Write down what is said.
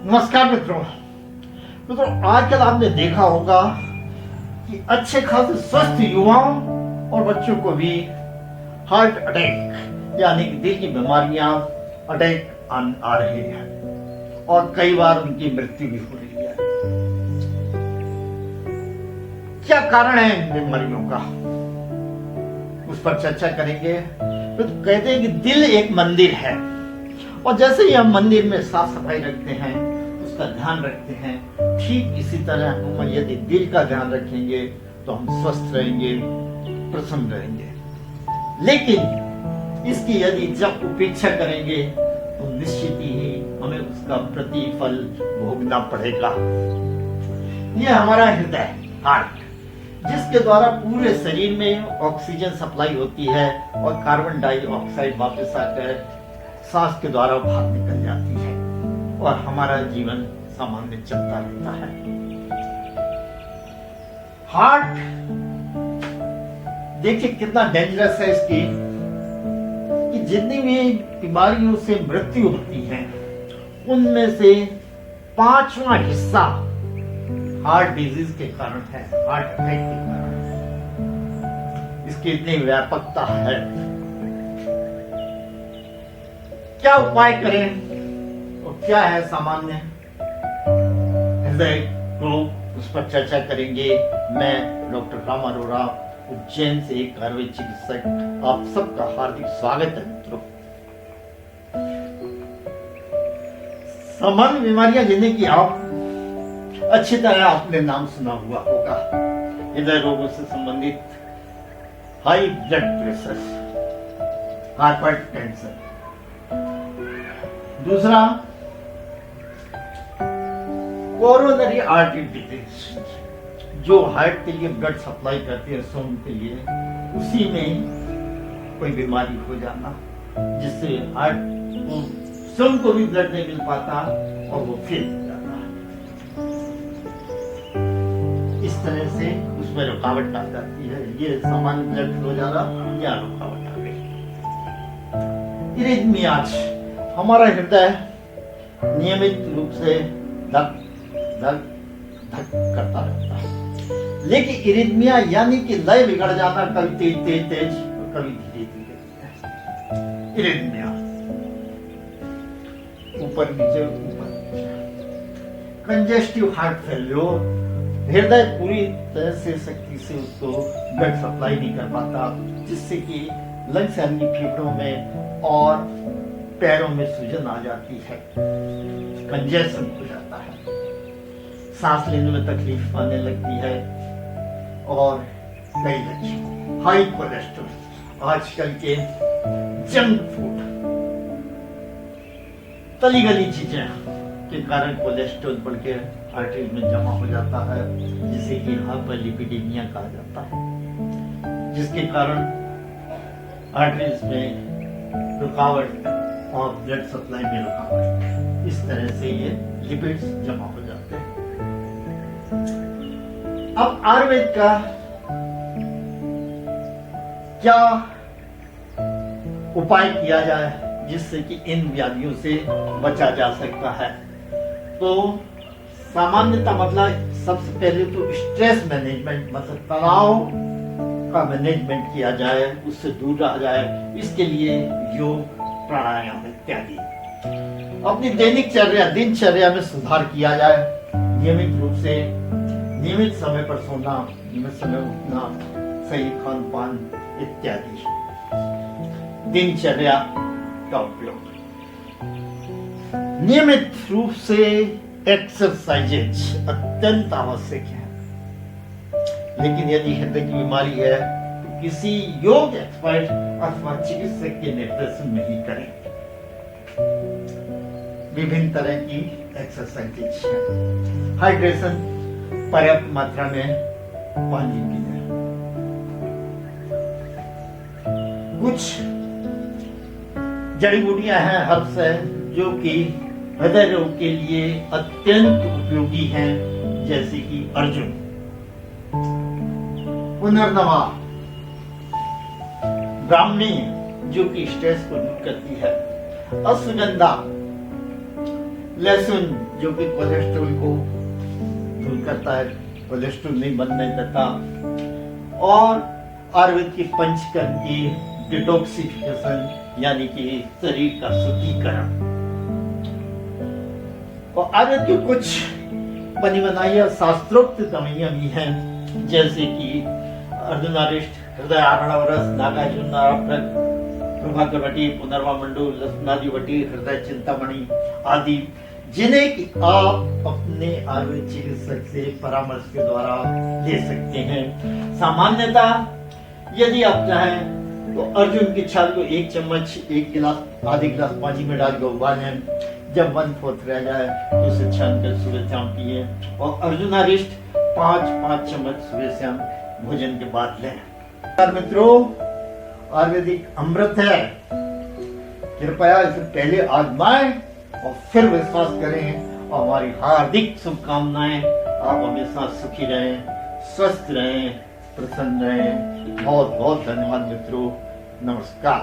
नमस्कार मित्रों, आजकल आपने देखा होगा कि अच्छे खासे स्वस्थ युवाओं और बच्चों को भी हार्ट अटैक यानी कि दिल की बीमारियां अटैक आ रही है और कई बार उनकी मृत्यु भी हो रही है। क्या कारण है इन बीमारियों का, उस पर चर्चा करेंगे। तो कहते हैं कि दिल एक मंदिर है और जैसे ही हम मंदिर में साफ सफाई रखते हैं, उसका ध्यान रखते हैं, ठीक इसी तरह हम यदि दिल का ध्यान रखेंगे तो हम स्वस्थ रहेंगे, प्रसन्न रहेंगे। लेकिन इसकी यदि जब उपेक्षा करेंगे तो निश्चित ही हमें उसका प्रतिफल भोगना पड़ेगा। यह हमारा हृदय, हार्ट, जिसके द्वारा पूरे शरीर में ऑक्सीजन सप्लाई होती है और कार्बन डाइऑक्साइड वापस आकर सांस के द्वारा बाहर निकल जाती है और हमारा जीवन सामान्य चलता रहता है। हार्ट देखिए कितना डेंजरस है इसकी, कि जितनी भी बीमारियों से मृत्यु होती है उनमें से 5वां हिस्सा हार्ट डिजीज के कारण है, हार्ट अटैक के कारण है। इसकी इतनी व्यापकता है। क्या उपाय करें और क्या है सामान्य हृदय रोग, उस पर चर्चा करेंगे। मैं डॉक्टर राम अरोड़ा, उज्जैन से एक आयुर्वेद चिकित्सक, आप सबका हार्दिक स्वागत है मित्रों। सामान्य बीमारियां जिन्हें आप अच्छी तरह आपने नाम सुना हुआ होगा, हृदय रोगों से संबंधित हाई ब्लड प्रेशर, हाइपरटेंशन। दूसरा कोरोनरी आर्टरी डिजीज, जो हार्ट के लिए ब्लड सप्लाई करती है स्वयं के लिए, उसी में कोई बीमारी हो जाना जिससे हार्ट को स्वयं को भी ब्लड नहीं मिल पाता और वो फेल हो जाता है। इस तरह से उसमें रुकावट आ जाती है। ये सामान्य ब्लड फ्लो जाना या रुकावट आ गई। इरिथमियाज, हमारा हृदय नियमित रूप से धक धक धक करता रहता है, लेकिन इरिथमिया यानी कि लय बिगड़ जाना, कभी तेज तेज तेज और कभी धीरे धीरे। इरिथमिया ऊपर नीचे ऊपर नीचे। कंजेस्टिव हार्ट फेल्योर, हृदय पूरी तरह से शक्ति से उसको ब्लड सप्लाई नहीं कर पाता, जिससे कि लंग्स यानी फेफड़ों में और पैरों में सूजन आ जाती है, कंजेशन हो जाता है, सांस लेने में तकलीफ आने लगती है और कई लक्षण। हाई कोलेस्ट्रॉल, आजकल के जंक फूड, तली गली चीजें के कारण कोलेस्ट्रॉल बढ़ के आर्टरीज में जमा हो जाता है, जिसे कि हाइपरलिपिडेमिया कहा जाता है, जिसके कारण आर्टरीज में रुकावट और ब्लड सप्लाई में रुकावट, इस तरह से ये लिपिड्स जमा हो जाते हैं। अब आयुर्वेद का क्या उपाय किया जाए जिससे कि इन व्याधियों से बचा जा सकता है। तो सामान्यतः मतलब सबसे पहले तो स्ट्रेस मैनेजमेंट, मतलब तनाव का मैनेजमेंट किया जाए, उससे दूर रहा जाए। इसके लिए योग, प्राणायाम इत्यादि अपनी दिनचर्या में सुधार किया जाए। नियमित रूप से, नियमित समय पर सोना, नियमित समय उठना, सही खान पान इत्यादि दिनचर्या का उपयोग। नियमित रूप से एक्सरसाइजेज अत्यंत आवश्यक है। लेकिन यदि हृदय की बीमारी है तो किसी योग एक्सपर्ट अथवा चिकित्सक के निर्देशन में ही करें। विभिन्न तरह की एक्सरसाइजेज है। हाइड्रेशन, पर्याप्त मात्रा में पानी पीना। कुछ जड़ी बूटियां हैं, हर्ब्स है, जो कि हृदय रोग के लिए अत्यंत उपयोगी हैं, जैसे कि अर्जुन, पुनर्नवा, ब्राह्मी जो कि स्ट्रेस को दूर करती है, अश्वगंधा लहसुन जो कि कोलेस्ट्रॉल को दूर करता है, कोलेस्ट्रॉल नहीं बनने देता। और आयुर्वेद की पंचकर्म की डिटॉक्सिफिकेशन यानी कि शरीर का शुद्धिकरण। और आयुर्वेद की कुछ बनी बनाई शास्त्रोक्त दवाइयां भी हैं, जैसे कि अर्जुनारिष्ट, हृदय आरणवरस, नागार्जुन, प्रभाकर वटी, पुनर्वा मंडूल, लसनादि वटी, हृदय चिंतामणि आदि, जिन्हें कि आप अपने आयुर्वेद चिकित्सक से परामर्श के द्वारा ले सकते हैं। सामान्यतः यदि आप चाहें तो अर्जुन की छाल को 1 चम्मच, 1 गिलास, आधे गिलास पानी में डाल के उबालें। जब 1/4 रह जाए तो उसे छान कर सुबह शाम पिए। और अर्जुनारिष्ट 5 चम्मच सुबह शाम भोजन के बाद लें। मित्रों, आयुर्वेदिक अमृत है, कृपया इसे पहले आजमाएं और फिर विश्वास करें। और हमारी हार्दिक शुभकामनाएं, आप हमेशा सुखी रहें, स्वस्थ रहें, प्रसन्न रहें। बहुत बहुत धन्यवाद मित्रों, नमस्कार।